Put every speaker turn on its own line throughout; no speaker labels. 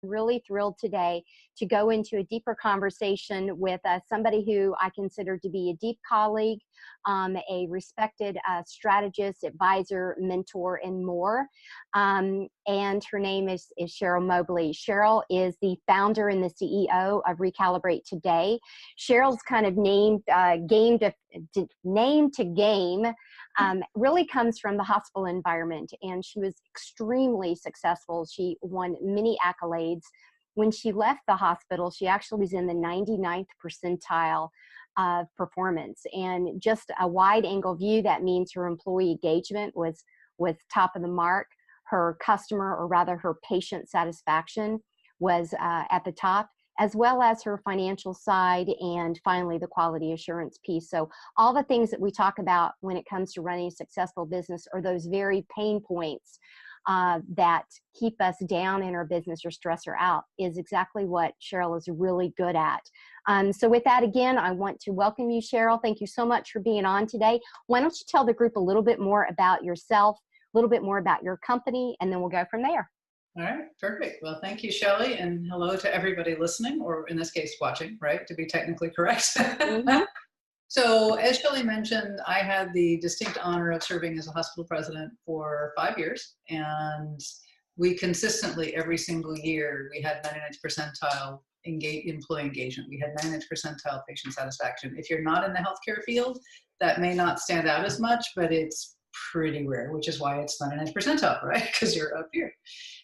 really thrilled today to go into a deeper conversation with somebody who I consider to be a deep colleague, a respected strategist, advisor, mentor, and more. And her name is Cheryl Mobley. Cheryl is the founder and the CEO of Recalibrate Today. Cheryl's kind of name to game really comes from the hospital environment, and she was extremely successful. She won many accolades. When she left the hospital, she actually was in the 99th percentile of performance, and just a wide angle view, that means her employee engagement was top of the mark. Her customer, or rather her patient satisfaction, was at the top, as well as her financial side, and finally the quality assurance piece. So all the things that we talk about when it comes to running a successful business are those very pain points that keep us down in our business or stress her out, is exactly what Cheryl is really good at. So with that, again, I want to welcome you, Cheryl. Thank you so much for being on today. Why don't you tell the group a little bit more about yourself, a little bit more about your company, and then we'll go from there.
All right, perfect. Well, thank you, Shelley, and hello to everybody listening, or in this case, watching, right, to be technically correct. Mm-hmm. So as Shelley mentioned, I had the distinct honor of serving as a hospital president for 5 years, and we consistently, every single year, we had 99th percentile employee engagement. We had 99th percentile patient satisfaction. If you're not in the healthcare field, that may not stand out as much, but it's pretty rare, which is why it's 99th percentile, right? Because you're up here.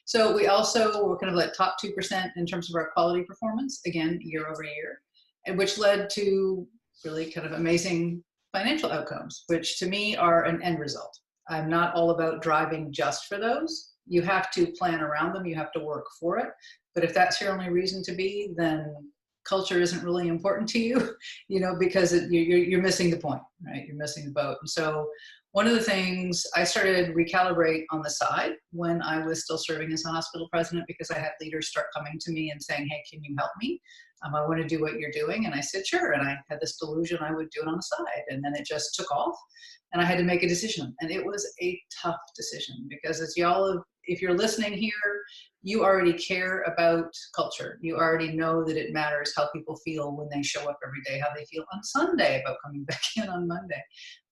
So we also were kind of like top 2% in terms of our quality performance, again, year over year, and which led to really kind of amazing financial outcomes, which to me are an end result. I'm not all about driving just for those. You have to plan around them. You have to work for it. But if that's your only reason to be, then culture isn't really important to you, because you're missing the point, right? You're missing the boat. And so one of the things, I started Recalibrate on the side when I was still serving as a hospital president, because I had leaders start coming to me and saying, hey, can you help me? I want to do what you're doing. And I said, sure. And I had this delusion I would do it on the side. And then it just took off, and I had to make a decision. And it was a tough decision, because if you're listening here, you already care about culture. You already know that it matters how people feel when they show up every day, how they feel on Sunday about coming back in on Monday.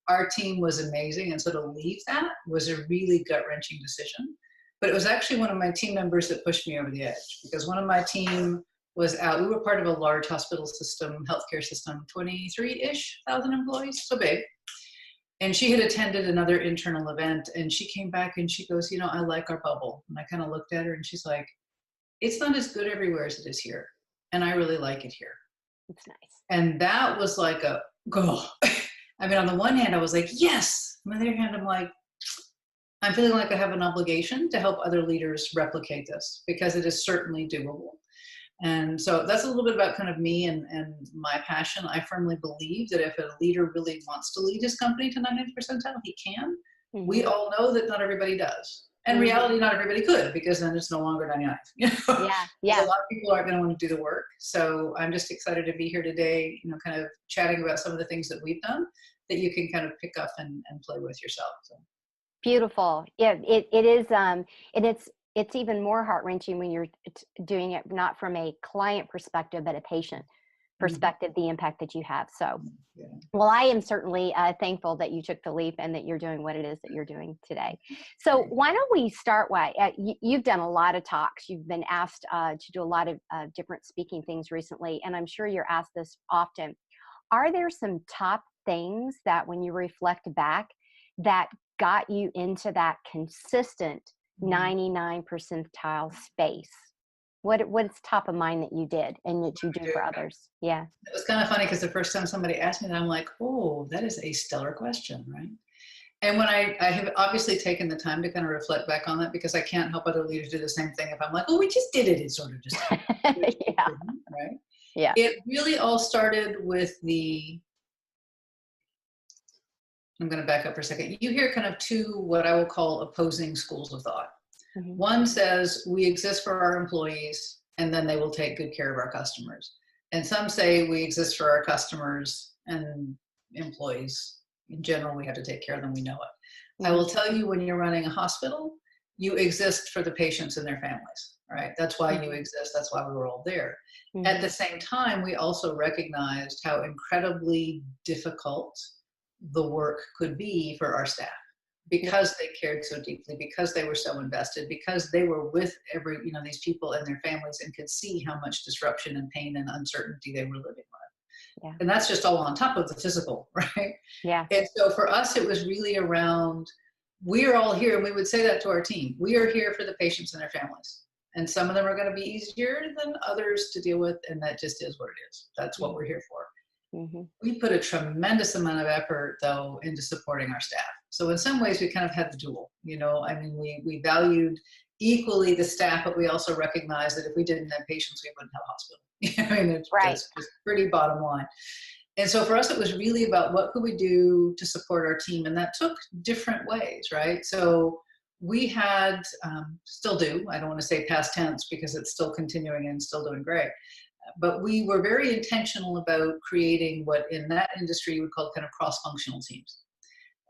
Our team was amazing. And so to leave that was a really gut-wrenching decision. But it was actually one of my team members that pushed me over the edge, because one of my team was out. We were part of a large hospital system, healthcare system, 23-ish thousand employees, so big. And she had attended another internal event, and she came back and she goes, I like our bubble. And I kind of looked at her and she's like, it's not as good everywhere as it is here. And I really like it here.
It's nice.
And that was like a go. I mean, on the one hand, I was like, yes. On the other hand, I'm like, I'm feeling like I have an obligation to help other leaders replicate this, because it is certainly doable. And so that's a little bit about kind of me and my passion. I firmly believe that if a leader really wants to lead his company to 99th percentile, he can. Mm-hmm. We all know that not everybody does. And in reality, not everybody could, because then it's no longer 99.
Yeah.
A lot of people aren't going to want to do the work. So I'm just excited to be here today, kind of chatting about some of the things that we've done that you can kind of pick up and play with yourself. So.
Beautiful. Yeah, it is. And it's even more heart-wrenching when you're doing it not from a client perspective, but a patient perspective, the impact that you have. So, well, I am certainly thankful that you took the leap and that you're doing what it is that you're doing today. So why don't we start with, you've done a lot of talks. You've been asked to do a lot of different speaking things recently, and I'm sure you're asked this often. Are there some top things that when you reflect back that got you into that consistent 99 percentile space? What's top of mind that you did and that you do for others? Yeah.
It was kind of funny, because the first time somebody asked me that, I'm like, oh, that is a stellar question, right? And when I have obviously taken the time to kind of reflect back on that, because I can't help other leaders do the same thing. If I'm like, oh, we just did it, it's sort of just
yeah.
Right?
Yeah.
It really all started with I'm going to back up for a second. You hear kind of two, what I will call opposing schools of thought. Mm-hmm. One says we exist for our employees, and then they will take good care of our customers. And some say we exist for our customers, and employees in general, we have to take care of them. We know it. Mm-hmm. I will tell you, when you're running a hospital, you exist for the patients and their families, right? That's why you exist. That's why we were all there. At the same time, we also recognized how incredibly difficult the work could be for our staff because they cared so deeply, because they were so invested, because they were with these people and their families and could see how much disruption and pain and uncertainty they were living with.
Yeah.
And that's just all on top of the physical, right?
Yeah.
And so for us, it was really around, we're all here, and we would say that to our team. We are here for the patients and their families. And some of them are going to be easier than others to deal with, and that just is what it is. That's what we're here for. We put a tremendous amount of effort, though, into supporting our staff. So in some ways, we kind of had the dual. I mean, we valued equally the staff, but we also recognized that if we didn't have patients, we wouldn't have a hospital. I mean, that's just pretty bottom line. And so for us, it was really about what could we do to support our team, and that took different ways, right? So we had, still do, I don't want to say past tense because it's still continuing and still doing great, but we were very intentional about creating what in that industry you would call kind of cross-functional teams.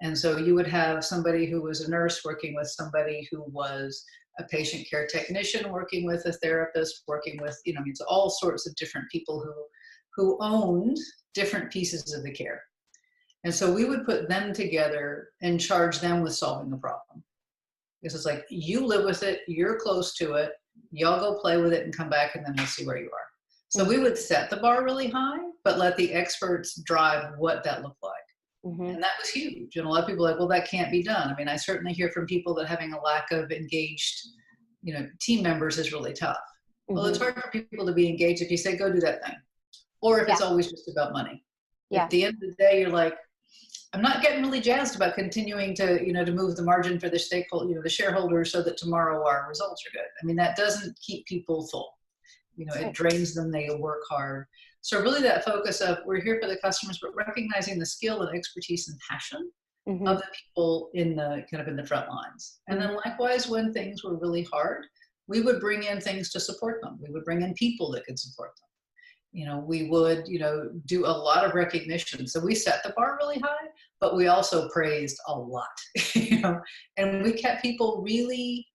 And so you would have somebody who was a nurse working with somebody who was a patient care technician, working with a therapist, working with, it's all sorts of different people who owned different pieces of the care. And so we would put them together and charge them with solving the problem. Because it's like, you live with it, you're close to it, y'all go play with it and come back, and then we'll see where you are. So we would set the bar really high, but let the experts drive what that looked like. And that was huge. And a lot of people are like, well, that can't be done. I mean, I certainly hear from people that having a lack of engaged, team members is really tough. Well, it's hard for people to be engaged if you say, go do that thing. Or if it's always just about money. At the end of the day, you're like, I'm not getting really jazzed about continuing to, to move the margin for the stakeholder, the shareholders, so that tomorrow our results are good. I mean, that doesn't keep people full. It drains them. They work hard. So really that focus of we're here for the customers, but recognizing the skill and expertise and passion of the people in the front lines. And then likewise, when things were really hard, we would bring in things to support them. We would bring in people that could support them. We would, do a lot of recognition. So we set the bar really high, but we also praised a lot, and we kept people really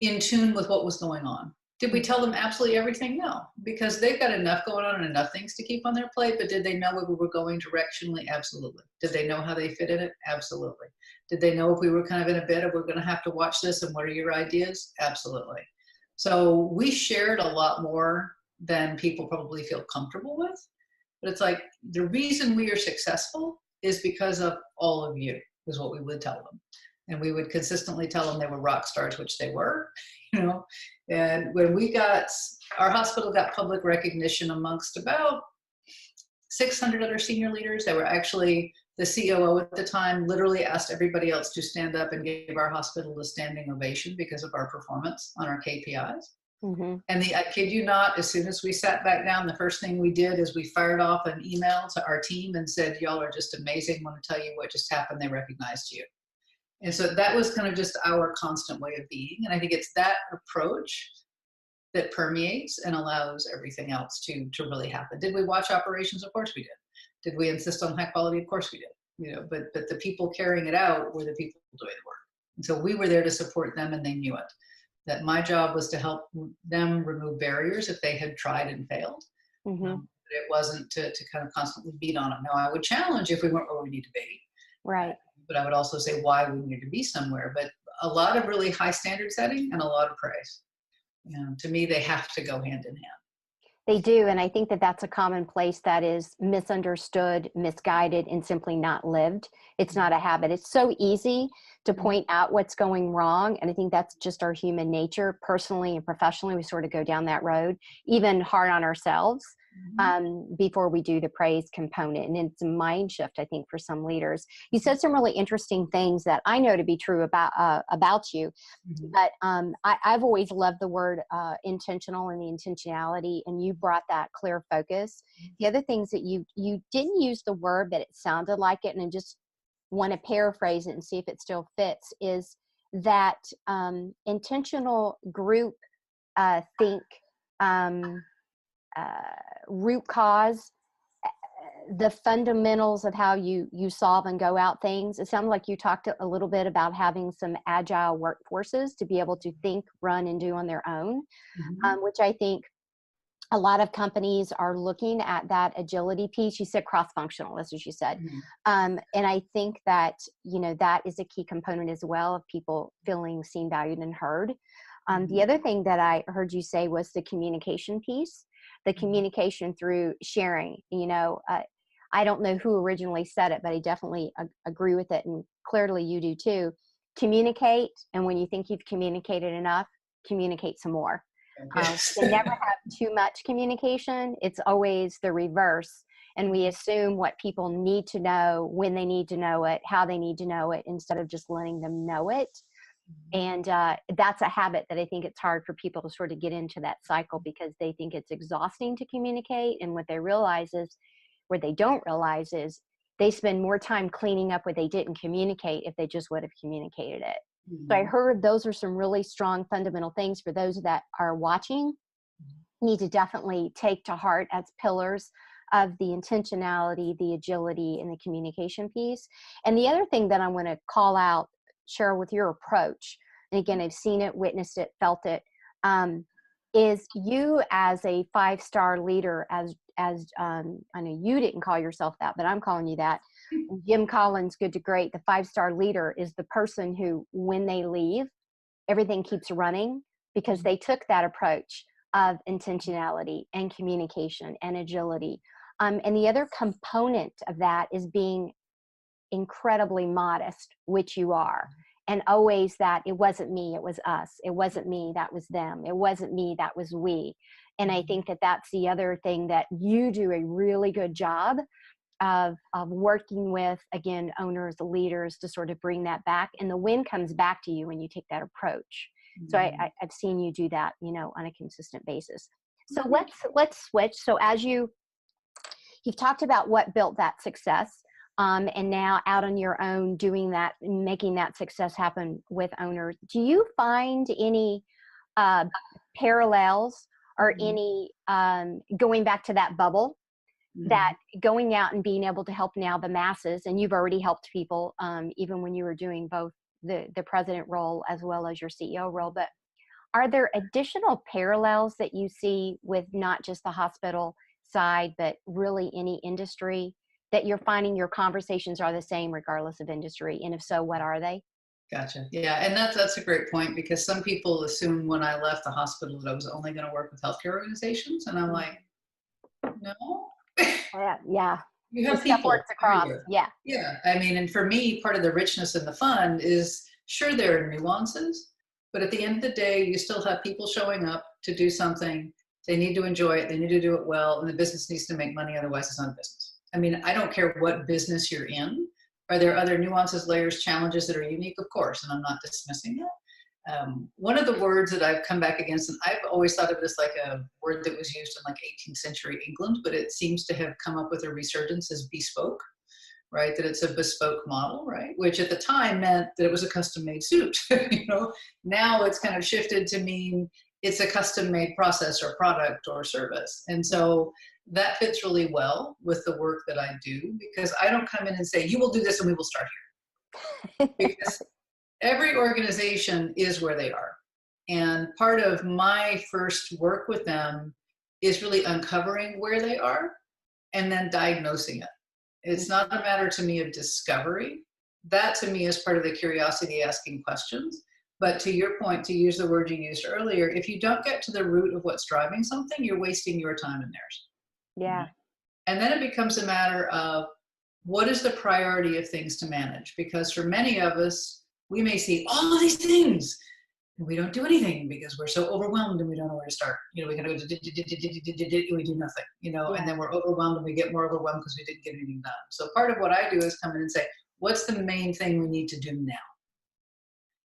in tune with what was going on. Did we tell them absolutely everything? No, because they've got enough going on and enough things to keep on their plate, but did they know where we were going directionally? Absolutely. Did they know how they fit in it? Absolutely. Did they know if we were kind of in a bit of, we're going to have to watch this and what are your ideas? Absolutely. So we shared a lot more than people probably feel comfortable with. But it's like, the reason we are successful is because of all of you, is what we would tell them. And we would consistently tell them they were rock stars, which they were, And when our hospital got public recognition amongst about 600 other senior leaders. They were actually, the COO at the time literally asked everybody else to stand up and gave our hospital a standing ovation because of our performance on our KPIs. And I kid you not, as soon as we sat back down, the first thing we did is we fired off an email to our team and said, y'all are just amazing. I want to tell you what just happened. They recognized you. And so that was kind of just our constant way of being. And I think it's that approach that permeates and allows everything else to really happen. Did we watch operations? Of course we did. Did we insist on high quality? Of course we did. But the people carrying it out were the people doing the work. And so we were there to support them, and they knew it. That my job was to help them remove barriers if they had tried and failed. It wasn't to kind of constantly beat on them. No, I would challenge if we weren't where we need to be.
Right.
But I would also say why we need to be somewhere. But a lot of really high standard setting and a lot of praise. To me, they have to go hand in hand.
They do. And I think that that's a common place that is misunderstood, misguided, and simply not lived. It's not a habit. It's so easy to point out what's going wrong. And I think that's just our human nature. Personally and professionally, we sort of go down that road, even hard on ourselves before we do the praise component. And it's a mind shift, I think, for some leaders. You said some really interesting things that I know to be true about you. But I've always loved the word intentional and the intentionality, and you brought that clear focus. The other things that you didn't use the word, but it sounded like it, and I just want to paraphrase it and see if it still fits, is that intentional group think root cause the fundamentals of how you solve and go out things. It sounds like you talked a little bit about having some agile workforces to be able to think, run, and do on their own, which I think a lot of companies are looking at that agility piece. You said cross-functional, that's what you said. And I think that, you know, that is a key component as well of people feeling seen, valued, and heard. The other thing that I heard you say was the communication piece, the communication through sharing. You know, I don't know who originally said it, but I definitely agree with it. And clearly you do too. Communicate. And when you think you've communicated enough, communicate some more. They never have too much communication. It's always the reverse. And we assume what people need to know, when they need to know it, how they need to know it, instead of just letting them know it. And that's a habit that I think it's hard for people to sort of get into that cycle, because they think it's exhausting to communicate. And what they realize is, what they don't realize is, they spend more time cleaning up what they didn't communicate if they just would have communicated it. So I heard those are some really strong fundamental things for those that are watching, need to definitely take to heart as pillars of the intentionality, the agility, and the communication piece. And the other thing that I want to call out, share with your approach, and again, I've seen it, witnessed it, felt it, is you as a 5-star leader, as I know you didn't call yourself that, but I'm calling you that. Jim Collins, Good to Great, the 5-star leader is the person who, when they leave, everything keeps running, because they took that approach of intentionality and communication and agility. And the other component of that is being incredibly modest, which you are. And always that it wasn't me, it was us. It wasn't me, that was them. It wasn't me, that was we. And I think that that's the other thing that you do a really good job of working with, again, owners, leaders, to sort of bring that back. And the win comes back to you when you take that approach. So I've seen you do that, you know, on a consistent basis. So let's switch. So as you've talked about what built that success, and now out on your own doing that, making that success happen with owners, do you find any parallels or any going back to that bubble, that going out and being able to help now the masses, and you've already helped people even when you were doing both the president role as well as your CEO role, but are there additional parallels that you see with not just the hospital side, but really any industry, that you're finding your conversations are the same regardless of industry? And if so, what are they?
Gotcha. Yeah, and that's a great point, because some people assume when I left the hospital that I was only going to work with healthcare organizations, and I'm like, no.
Yeah.
You have
stuff
people
works across.
everywhere.
Yeah.
Yeah. I mean, and for me, part of the richness and the fun is, sure, there are nuances, but at the end of the day, you still have people showing up to do something. They need to enjoy it. They need to do it well. And the business needs to make money. Otherwise, it's not a business. I mean, I don't care what business you're in. Are there other nuances, layers, challenges that are unique? Of course. And I'm not dismissing that. One of the words that I've come back against, and I've always thought of it as like a word that was used in like 18th century England, but it seems to have come up with a resurgence, as bespoke, right? That it's a bespoke model, right? Which at the time meant that it was a custom made suit. You know, now it's kind of shifted to mean it's a custom made process or product or service. And so that fits really well with the work that I do, because I don't come in and say, you will do this and we will start here. Because every organization is where they are. And part of my first work with them is really uncovering where they are and then diagnosing it. It's not a matter to me of discovery. That to me is part of the curiosity, asking questions. But to your point, to use the word you used earlier, if you don't get to the root of what's driving something, you're wasting your time and theirs.
Yeah.
And then it becomes a matter of, what is the priority of things to manage? Because for many of us, we may see all of these things and we don't do anything because we're so overwhelmed and we don't know where to start. You know, we kind of go, we do nothing, you know, and then we're overwhelmed and we get more overwhelmed because we didn't get anything done. So part of what I do is come in and say, what's the main thing we need to do now?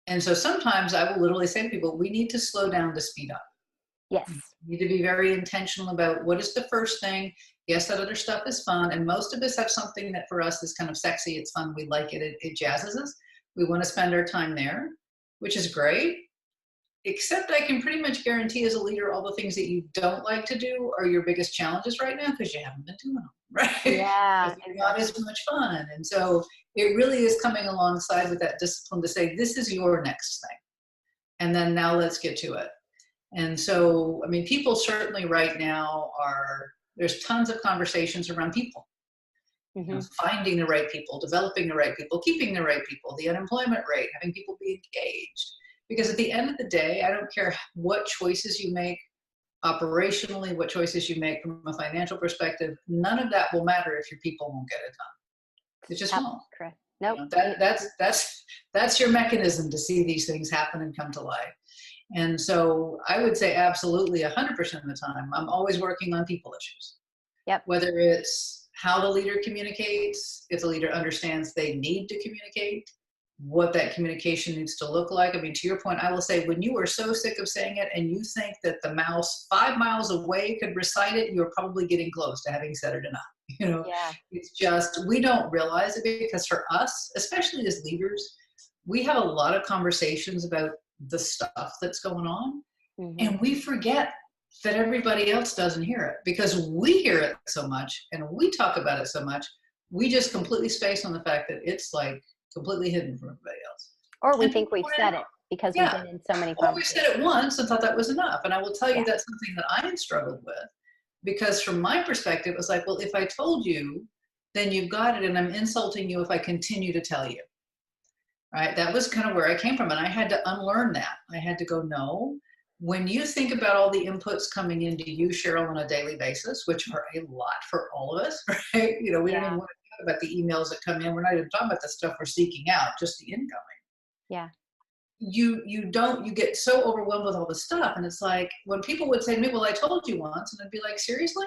And so sometimes I will literally say to people, we need to slow down to speed up.
Yes.
You need to be very intentional about what is the first thing. Yes, that other stuff is fun. And most of us have something that for us is kind of sexy. It's fun. We like it. It jazzes us. We want to spend our time there, which is great. except I can pretty much guarantee as a leader, all the things that you don't like to do are your biggest challenges right now because you haven't been doing them, right?
Yeah,
Because it's not as much fun. And so it really is coming alongside with that discipline to say, this is your next thing. And then now let's get to it. And so, I mean, people certainly right now there's tons of conversations around people. You know, finding the right people, developing the right people, keeping the right people, the unemployment rate, having people be engaged. Because at the end of the day, I don't care what choices you make operationally, what choices you make from a financial perspective, none of that will matter if your people won't get it done. It just won't.
Correct. Nope.
You know, that's your mechanism to see these things happen and come to life. And so I would say absolutely 100% of the time, I'm always working on people issues.
Yep.
Whether it's how the leader communicates, if the leader understands they need to communicate, what that communication needs to look like. I mean, to your point, I will say, when you are so sick of saying it and you think that the mouse 5 miles away could recite it, you're probably getting close to having said it enough. You know, It's just, we don't realize it because for us, especially as leaders, we have a lot of conversations about the stuff that's going on, and we forget that everybody else doesn't hear it because we hear it so much and we talk about it so much. We just completely space on the fact that it's like completely hidden from everybody else.
Or we think we've said it because we've been in so many conversations.
Or we said it once and thought that was enough. And I will tell you that's something that I had struggled with, because from my perspective, it was like, well, if I told you, then you've got it, and I'm insulting you if I continue to tell you. Right? That was kind of where I came from. And I had to unlearn that. I had to go, no. When you think about all the inputs coming into you, Cheryl, on a daily basis, which are a lot for all of us, right? You know, we don't even want to talk about the emails that come in. We're not even talking about the stuff we're seeking out, just the incoming.
Yeah.
You get so overwhelmed with all the stuff. And it's like, when people would say to me, well, I told you once, and I'd be like, seriously?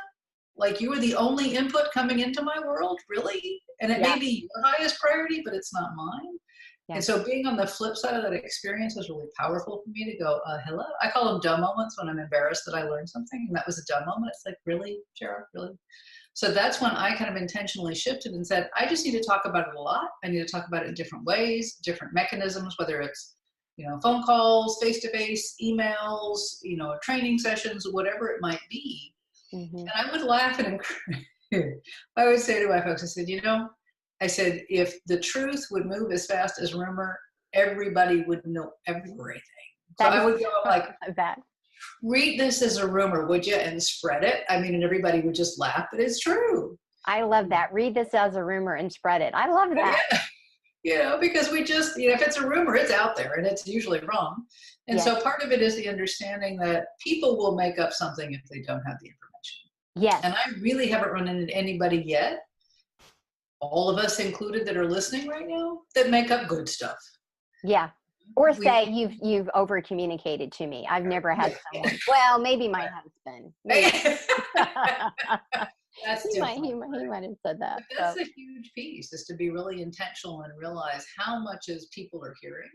Like, you were the only input coming into my world? Really? And it may be your highest priority, but it's not mine. And so being on the flip side of that experience was really powerful for me to go, hello. I call them dumb moments when I'm embarrassed that I learned something. And that was a dumb moment. It's like, really, Cheryl, really? So that's when I kind of intentionally shifted and said, I just need to talk about it a lot. I need to talk about it in different ways, different mechanisms, whether it's, you know, phone calls, face-to-face, emails, you know, training sessions, whatever it might be. And I would laugh and encourage. I would say to my folks, I said, you know, I said, if the truth would move as fast as rumor, everybody would know everything. So I would go like, read this as a rumor, would you? And spread it. I mean, and everybody would just laugh, but it's true.
I love that. Read this as a rumor and spread it. I love that.
Yeah. You know, because we just, you know, if it's a rumor, it's out there and it's usually wrong. And so part of it is the understanding that people will make up something if they don't have the information.
Yes.
And I really haven't run into anybody yet, all of us included that are listening right now, that make up good stuff.
Yeah. Or say you've over communicated to me. I've never had someone. Well, maybe my husband.
That's
he might have said that.
But that's a huge piece, is to be really intentional and realize how much as people are hearing.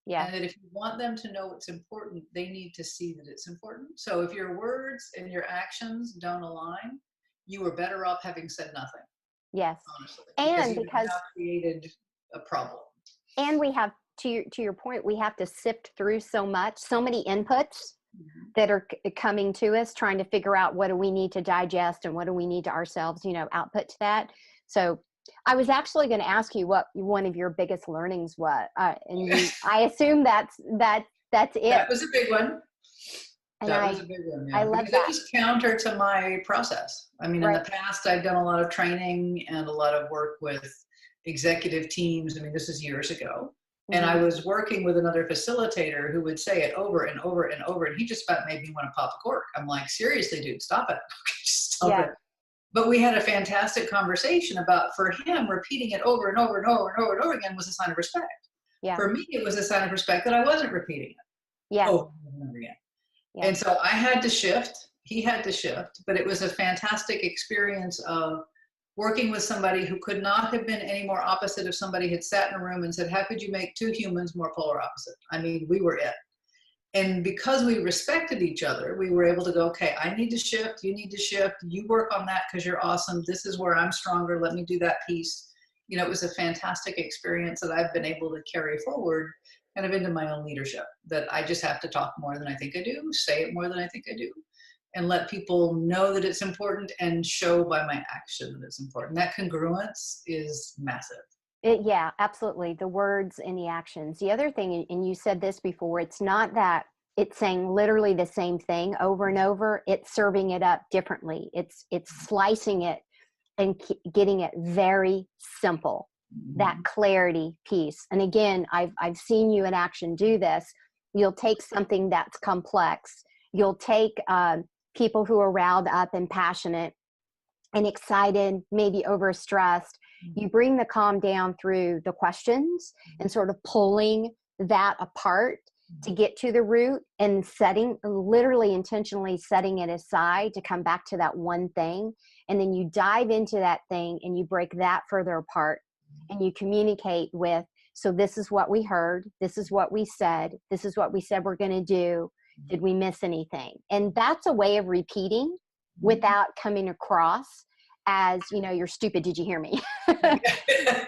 Yeah. And that if you want them to know it's important, they need to see that it's important. So if your words and your actions don't align, you are better off having said nothing.
Yes.
Honestly,
and because
created a problem.
And we have, to your point, we have to sift through so many inputs that are coming to us, trying to figure out what do we need to digest and what do we need to ourselves, you know, output to that. So I was actually going to ask you what one of your biggest learnings was, and I assume that's it.
That was a big one.
And
that was a big one. Yeah.
I love
because
that.
It was counter to my process. I mean, in the past, I'd done a lot of training and a lot of work with executive teams. I mean, this is years ago. And I was working with another facilitator who would say it over and over and over. And he just about made me want to pop a cork. I'm like, seriously, dude, stop it. Stop it. But we had a fantastic conversation about, for him, repeating it over and over and over and over and over again was a sign of respect. Yeah. For me, it was a sign of respect that I wasn't repeating it.
Yeah.
Over and over again. Yeah. And so I had to shift. He had to shift. But it was a fantastic experience of working with somebody who could not have been any more opposite if somebody had sat in a room and said, how could you make two humans more polar opposite? I mean, we were it. And because we respected each other, we were able to go, okay, I need to shift, you need to shift, you work on that because you're awesome. This is where I'm stronger. Let me do that piece. You know, it was a fantastic experience that I've been able to carry forward kind of into my own leadership, that I just have to talk more than I think I do, say it more than I think I do, and let people know that it's important and show by my action that it's important. That congruence is massive.
Yeah, absolutely. The words and the actions. The other thing, and you said this before, it's not that it's saying literally the same thing over and over. It's serving it up differently. It's slicing it and getting it very simple. That clarity piece. And again, I've seen you in action do this. You'll take something that's complex. You'll take people who are riled up and passionate and excited, maybe overstressed. You bring the calm down through the questions and sort of pulling that apart to get to the root, and literally intentionally setting it aside to come back to that one thing. And then you dive into that thing and you break that further apart and you communicate with, so this is what we heard. This is what we said. This is what we said we're going to do. Did we miss anything? And that's a way of repeating without coming across as, you're stupid. Did you hear me?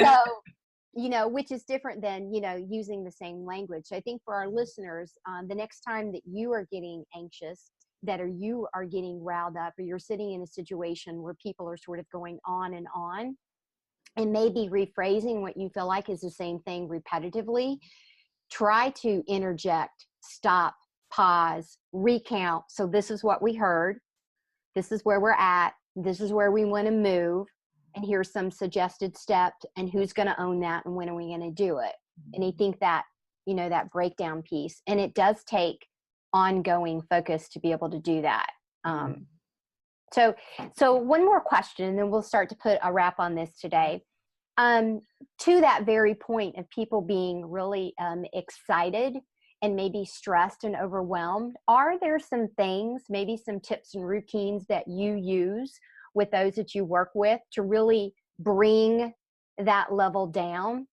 So, which is different than, using the same language. I think for our listeners, the next time that you are getting anxious, you are getting riled up, or you're sitting in a situation where people are sort of going on and maybe rephrasing what you feel like is the same thing repetitively, try to interject, stop, pause, recount. So this is what we heard. This is where we're at. This is where we want to move. And here's some suggested steps, and who's going to own that, and when are we going to do it? And I think that, that breakdown piece, and it does take ongoing focus to be able to do that. So one more question, and then we'll start to put a wrap on this today. To that very point of people being really excited and maybe stressed and overwhelmed, are there some things, maybe some tips and routines that you use with those that you work with to really bring that level down?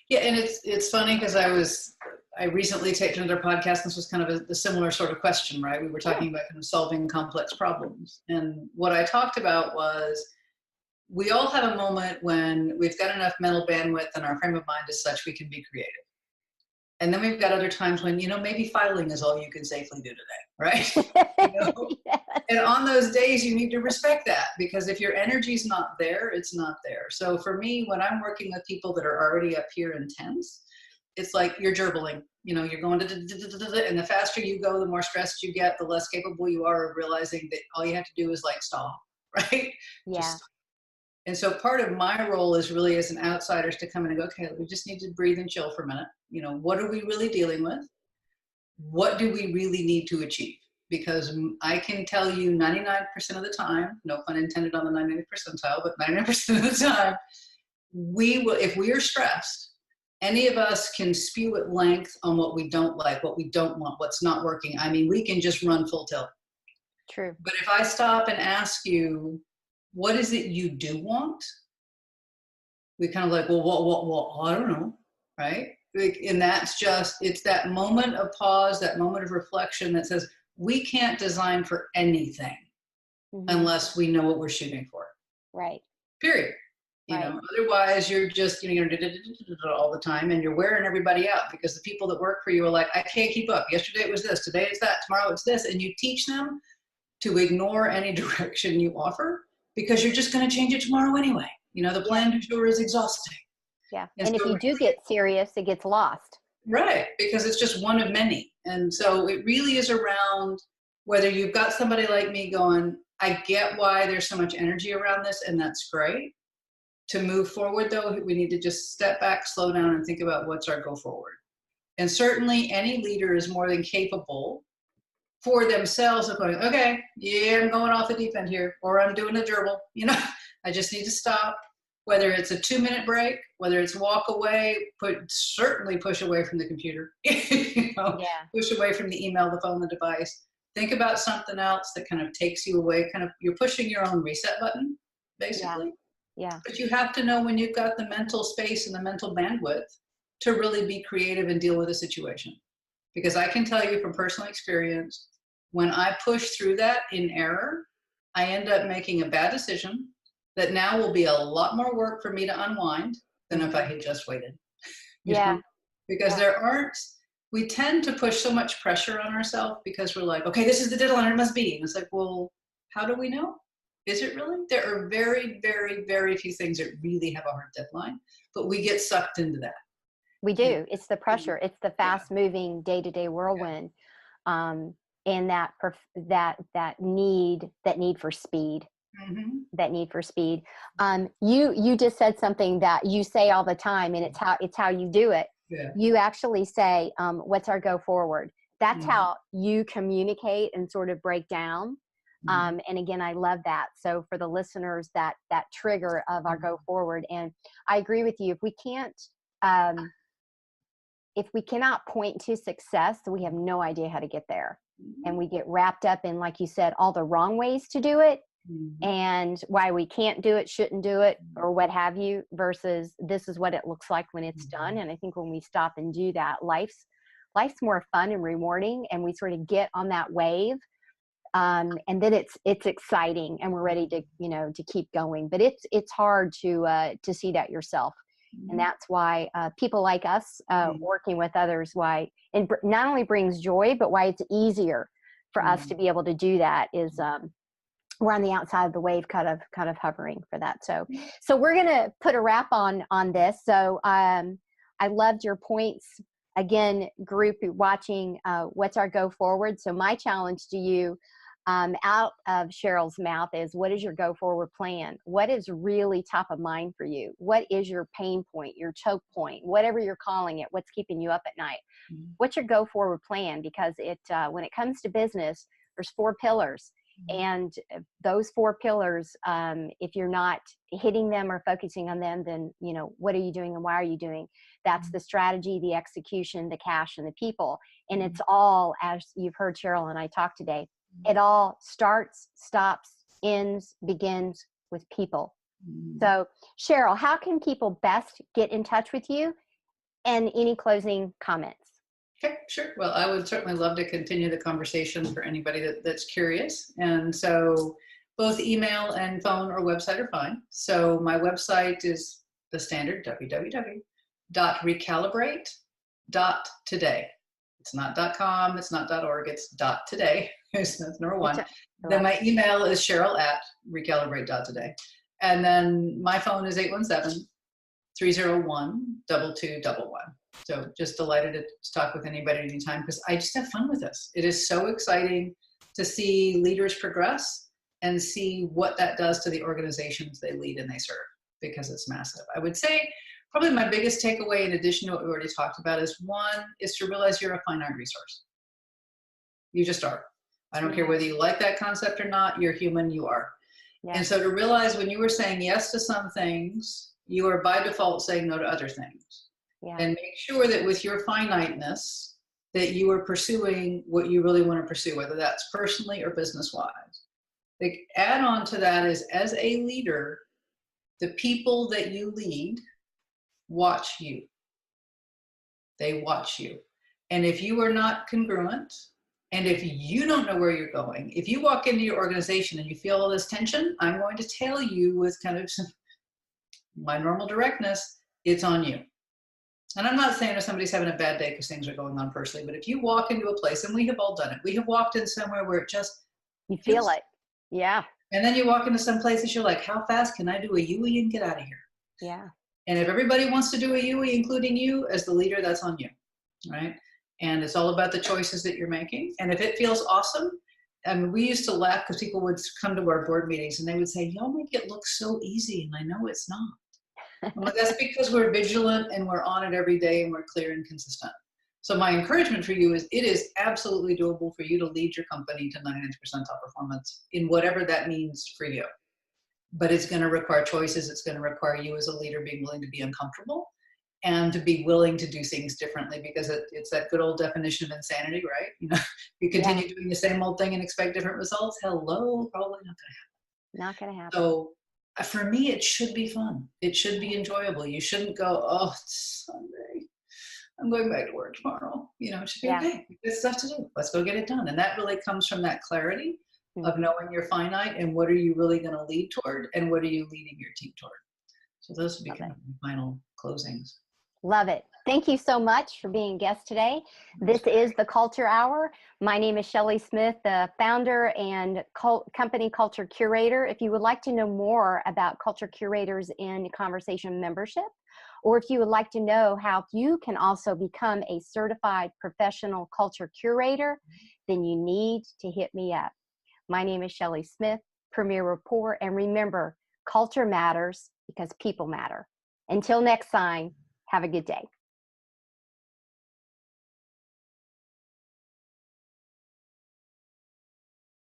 Yeah, and it's funny because I recently taped another podcast. This was kind of a similar sort of question, right? We were talking about kind of solving complex problems. And what I talked about was, we all have a moment when we've got enough mental bandwidth and our frame of mind is such we can be creative. And then we've got other times when, maybe filing is all you can safely do today, right? Yes. And on those days, you need to respect that, because if your energy's not there, it's not there. So for me, when I'm working with people that are already up here intense, it's like you're gerbling, you're going to, and the faster you go, the more stressed you get, the less capable you are of realizing that all you have to do is like stop, right?
Yeah.
Just stop. And so part of my role is really, as an outsider, is to come in and go, okay, we just need to breathe and chill for a minute. What are we really dealing with? What do we really need to achieve? Because I can tell you 99% of the time, no pun intended on the 99th percentile, but 99% of the time, if we are stressed, any of us can spew at length on what we don't like, what we don't want, what's not working. I mean, we can just run full tilt.
True.
But if I stop and ask you, what is it you do want? We kind of like, well, I don't know, right? And that's it's that moment of pause, that moment of reflection that says, we can't design for anything unless we know what we're shooting for.
Right.
Period. Otherwise you're just, all the time, and you're wearing everybody out, because the people that work for you are like, I can't keep up. Yesterday it was this, today it's that, tomorrow it's this. And you teach them to ignore any direction you offer, because you're just going to change it tomorrow anyway. The plan du jour is exhausting.
Yeah. And if you do get serious, it gets lost.
Right. Because it's just one of many. And so it really is around whether you've got somebody like me going, I get why there's so much energy around this, and that's great. To move forward, though, we need to just step back, slow down, and think about what's our go forward. And certainly any leader is more than capable for themselves of going, okay, yeah, I'm going off the deep end here, or I'm doing a gerbil. I just need to stop. Whether it's a 2-minute break, whether it's walk away, certainly push away from the computer, push away from the email, the phone, the device. Think about something else that kind of takes you away. You're pushing your own reset button, basically.
Yeah.
But you have to know when you've got the mental space and the mental bandwidth to really be creative and deal with a situation. Because I can tell you from personal experience, when I push through that in error, I end up making a bad decision that now will be a lot more work for me to unwind than if I had just waited. because we tend to push so much pressure on ourselves because we're like, okay, this is the deadline, it must be. And it's like, well, how do we know? Is it really? There are very, very, very few things that really have a hard deadline, but we get sucked into that.
We do. It's the pressure. It's the fast moving day-to-day whirlwind. And that need for speed.
Mm-hmm.
That need for speed. You just said something that you say all the time, and it's how you do it.
Yeah.
You actually say, what's our go forward? That's
Mm-hmm.
how you communicate and sort of break down.
Mm-hmm.
And again, I love that. So for the listeners, that trigger of our go forward. And I agree with you. If we cannot point to success, we have no idea how to get there. And we get wrapped up in, like you said, all the wrong ways to do it.
Mm-hmm.
And why we can't do it, shouldn't do it, or what have you, versus this is what it looks like when it's done. And I think when we stop and do that, life's more fun and rewarding, and we sort of get on that wave. And then it's exciting, and we're ready to to keep going. But it's hard to see that yourself, and that's why people like us working with others, why it not only brings joy, but why it's easier for us to be able to do that is. We're on the outside of the wave, kind of hovering for that. So we're going to put a wrap on this. So I loved your points. Again, group watching, what's our go forward? So my challenge to you out of Cheryl's mouth is, what is your go forward plan? What is really top of mind for you? What is your pain point, your choke point, whatever you're calling it, what's keeping you up at night? What's your go forward plan? Because when it comes to business, there's 4 pillars. And those 4 pillars, if you're not hitting them or focusing on them, then, what are you doing and why are you doing? That's the strategy, the execution, the cash, and the people. And it's all, as you've heard Cheryl and I talk today, it all starts, stops, ends, begins with people. So Cheryl, how can people best get in touch with you, and any closing comments?
Okay, sure. Well, I would certainly love to continue the conversation for anybody that's curious. And so both email and phone or website are fine. So my website is the standard www.recalibrate.today. It's not .com, it's not .org, it's .today. That's number 1. Then my email is cheryl@recalibrate.today. And then my phone is 817-301-2211. So just delighted to talk with anybody anytime, because I just have fun with this. It is so exciting to see leaders progress and see what that does to the organizations they lead and they serve, because it's massive. I would say probably my biggest takeaway, in addition to what we already talked about, is to realize you're a finite resource. You just are. I don't care whether you like that concept or not, you're human, you are. Yeah. And so to realize when you were saying yes to some things, you are by default saying no to other things. Yeah. And make sure that with your finiteness, that you are pursuing what you really want to pursue, whether that's personally or business-wise. The add on to that is, as a leader, the people that you lead watch you. They watch you. And if you are not congruent, and if you don't know where you're going, if you walk into your organization and you feel all this tension, I'm going to tell you with kind of my normal directness, it's on you. And I'm not saying if somebody's having a bad day because things are going on personally, but if you walk into a place, and we have all done it, we have walked in somewhere where it just...
You feel it. Yeah.
And then you walk into some places, you're like, how fast can I do a UE and get out of here?
Yeah.
And if everybody wants to do a UE, including you, as the leader, that's on you, right? And it's all about the choices that you're making. And if it feels awesome, I mean, we used to laugh because people would come to our board meetings and they would say, y'all make it look so easy. And I know it's not. Well, that's because we're vigilant and we're on it every day and we're clear and consistent. So my encouragement for you is, it is absolutely doable for you to lead your company to 99th percentile performance in whatever that means for you. But it's going to require choices. It's going to require you as a leader being willing to be uncomfortable and to be willing to do things differently, because it's that good old definition of insanity, right? You continue doing the same old thing and expect different results. Hello, probably not going to happen.
Not going to happen.
So for me, it should be fun. It should be enjoyable. You shouldn't go, oh, it's Sunday, I'm going back to work tomorrow. It should be okay. There's stuff to do. Let's go get it done. And that really comes from that clarity of knowing you're finite and what are you really going to lead toward and what are you leading your team toward. So those would be kind of my final closings.
Love it. Thank you so much for being a guest today. This is the Culture Hour. My name is Shelley Smith, the founder and company culture curator. If you would like to know more about culture curators in Conversation membership, or if you would like to know how you can also become a certified professional culture curator, then you need to hit me up. My name is Shelley Smith, Premier Rapport, and remember, culture matters because people matter. Until next time, have a good day.